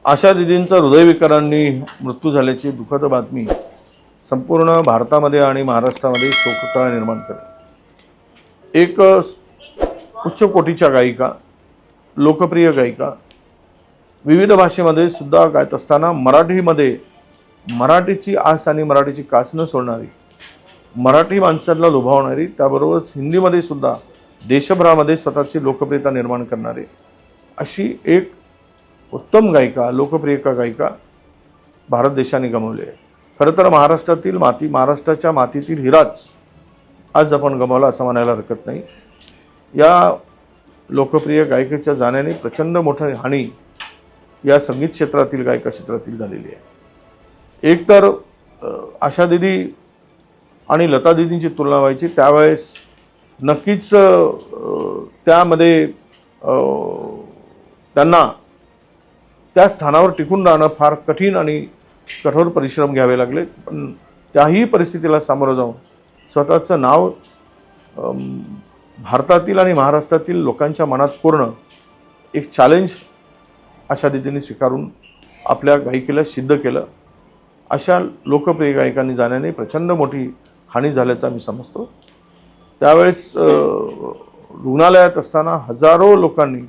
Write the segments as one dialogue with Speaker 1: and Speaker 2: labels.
Speaker 1: आशा दिदींचा हृदयविकारांनी मृत्यू झाल्याची दुःखद बातमी संपूर्ण भारतामध्ये आणि महाराष्ट्रामध्ये शोककळा निर्माण करते। एक उच्च कोटीच्या गायिका, लोकप्रिय गायिका, विविध भाषेमध्ये सुद्धा गायत असताना मराठीची आस आणि मराठीची कास न सोडणारी, मराठी माणसांना लुभावणारी, त्याबरोबरच हिंदीमध्ये सुद्धा देशभरामध्ये स्वतःची लोकप्रियता निर्माण करणारी अशी एक उत्तम गायिका, लोकप्रिय गायिका भारत देशाने गमावली आहे। खरं तर महाराष्ट्राच्या मातीतील हिराच आज आपण गमावला असं म्हणायला हरकत नाही। या लोकप्रिय गायिकेच्या जाण्याने प्रचंड मोठी हानी या संगीत क्षेत्रातील, गायका क्षेत्रातील झालेली आहे। एक तर आशा दिदी आणि लता दिदींची तुलना व्हायची त्यावेळेस नक्कीच त्यामध्ये त्यांना त्या स्थानावर टिकून राहणं फार कठीण आणि कठोर परिश्रम घ्यावे लागले, पण त्याही परिस्थितीला सामोरं जाऊन स्वतःचं नाव भारतातील आणि महाराष्ट्रातील लोकांच्या मनात पूर्ण एक चॅलेंज आशा दिदींनी स्वीकारून आपल्या गायिकेला सिद्ध केलं। अशा लोकप्रिय गायकांनी जाण्याने प्रचंड मोठी हानी झाल्याचं मी समजतो। त्यावेळेस रुग्णालयात असताना हजारो लोकांनी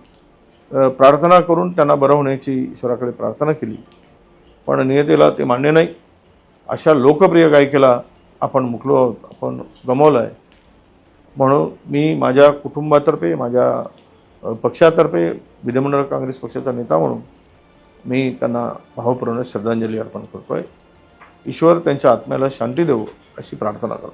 Speaker 1: प्रार्थना करून त्यांना बरं होण्याची ईश्वराकडे प्रार्थना केली, पण नियतीला ते मान्य नाही। अशा लोकप्रिय गायिकेला आपण मुकलो आहोत, आपण गमावलं आहे। म्हणून मी माझ्या कुटुंबातर्फे, माझ्या पक्षातर्फे, विधिमंडळ काँग्रेस पक्षाचा नेता म्हणून मी त्यांना भावपूर्ण श्रद्धांजली अर्पण करतोय। ईश्वर त्यांच्या आत्म्याला शांती देवो अशी प्रार्थना करतो।